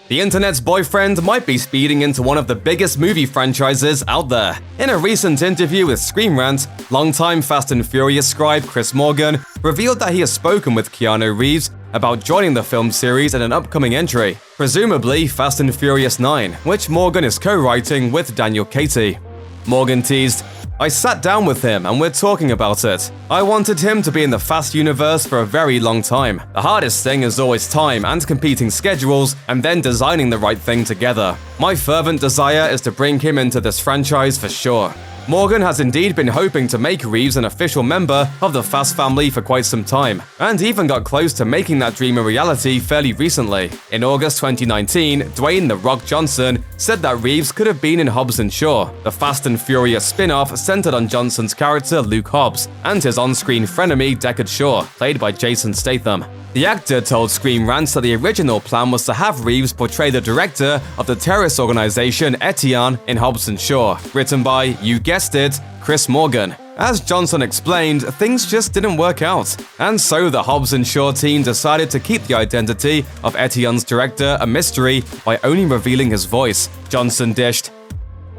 The internet's boyfriend might be speeding into one of the biggest movie franchises out there. In a recent interview with Screen Rant, longtime Fast and Furious scribe Chris Morgan revealed that he has spoken with Keanu Reeves about joining the film series in an upcoming entry, presumably Fast and Furious 9, which Morgan is co-writing with Daniel Katy. Morgan teased, "I sat down with him and we're talking about it. I wanted him to be in the Fast universe for a very long time. The hardest thing is always time and competing schedules and then designing the right thing together. My fervent desire is to bring him into this franchise for sure." Morgan has indeed been hoping to make Reeves an official member of the Fast family for quite some time, and even got close to making that dream a reality fairly recently. In August 2019, Dwayne "The Rock" Johnson said that Reeves could have been in Hobbs Shaw, the Fast and Furious spin-off centered on Johnson's character Luke Hobbs, and his on-screen frenemy Deckard Shaw, played by Jason Statham. The actor told Screen Rant that the original plan was to have Reeves portray the director of the terrorist organization Etienne in Hobbs Shaw, written by, you guessed it, Chris Morgan. As Johnson explained, things just didn't work out, and so the Hobbs Shaw team decided to keep the identity of Etienne's director a mystery by only revealing his voice. Johnson dished,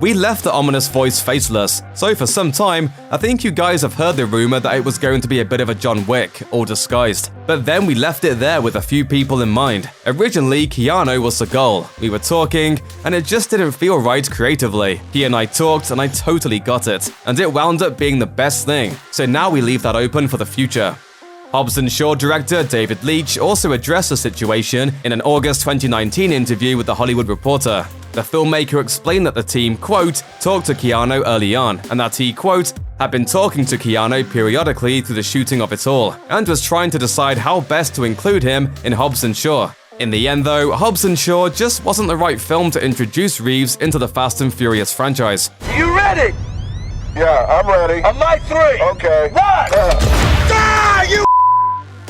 "We left the ominous voice faceless, so for some time, I think you guys have heard the rumor that it was going to be a bit of a John Wick, all disguised. But then we left it there with a few people in mind. Originally, Keanu was the goal. We were talking, and it just didn't feel right creatively. He and I talked, and I totally got it. And it wound up being the best thing. So now we leave that open for the future." Hobbs Shaw director David Leitch also addressed the situation in an August 2019 interview with The Hollywood Reporter. The filmmaker explained that the team, quote, talked to Keanu early on, and that he, quote, had been talking to Keanu periodically through the shooting of it all, and was trying to decide how best to include him in Hobbs Shaw. In the end though, Hobbs Shaw just wasn't the right film to introduce Reeves into the Fast and Furious franchise. You ready? Yeah, I'm ready. On my three. Okay. One. Die, you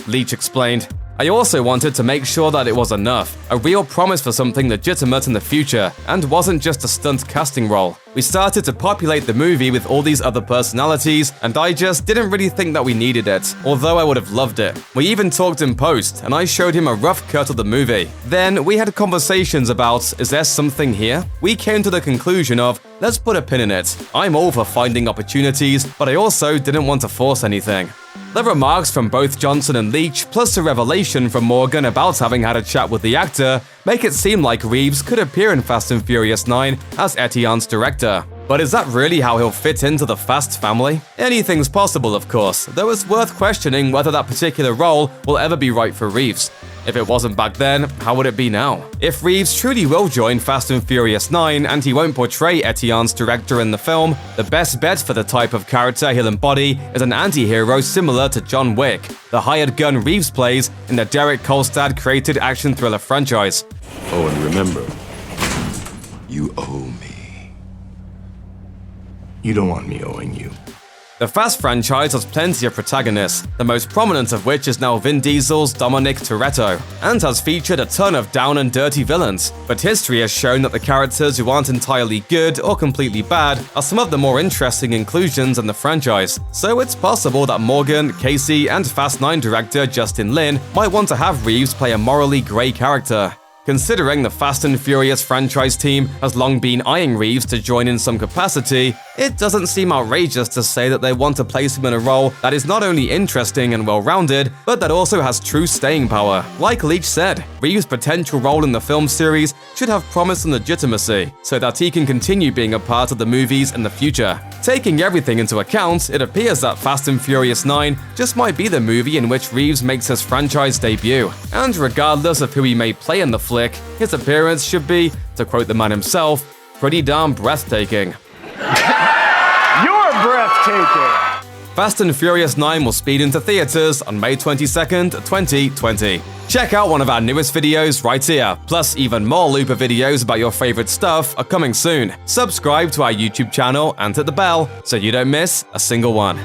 Leitch explained, "I also wanted to make sure that it was enough, a real promise for something legitimate in the future, and wasn't just a stunt casting role. We started to populate the movie with all these other personalities, and I just didn't really think that we needed it, although I would have loved it. We even talked in post, and I showed him a rough cut of the movie. Then we had conversations about, is there something here? We came to the conclusion of, let's put a pin in it. I'm all for finding opportunities, but I also didn't want to force anything." The remarks from both Johnson and Leitch, plus a revelation from Morgan about having had a chat with the actor, make it seem like Reeves could appear in Fast and Furious 9 as Etienne's director. But is that really how he'll fit into the Fast family? Anything's possible, of course, though it's worth questioning whether that particular role will ever be right for Reeves. If it wasn't back then, how would it be now? If Reeves truly will join Fast and Furious 9 and he won't portray Etienne's director in the film, the best bet for the type of character he'll embody is an anti-hero similar to John Wick, the hired gun Reeves plays in the Derek Kolstad-created action thriller franchise. Oh, and remember, you owe me. You don't want me owing you. The Fast franchise has plenty of protagonists, the most prominent of which is now Vin Diesel's Dominic Toretto, and has featured a ton of down and dirty villains. But history has shown that the characters who aren't entirely good or completely bad are some of the more interesting inclusions in the franchise. So it's possible that Morgan, Casey, and Fast 9 director Justin Lin might want to have Reeves play a morally grey character. Considering the Fast and Furious franchise team has long been eyeing Reeves to join in some capacity, it doesn't seem outrageous to say that they want to place him in a role that is not only interesting and well-rounded, but that also has true staying power. Like Leitch said, Reeves' potential role in the film series should have promise and legitimacy, so that he can continue being a part of the movies in the future. Taking everything into account, it appears that Fast and Furious 9 just might be the movie in which Reeves makes his franchise debut. And regardless of who he may play in the flick, his appearance should be, to quote the man himself, pretty darn breathtaking. You're breathtaking. Fast and Furious 9 will speed into theaters on May 22nd, 2020. Check out one of our newest videos right here, plus even more Looper videos about your favorite stuff are coming soon. Subscribe to our YouTube channel and hit the bell so you don't miss a single one.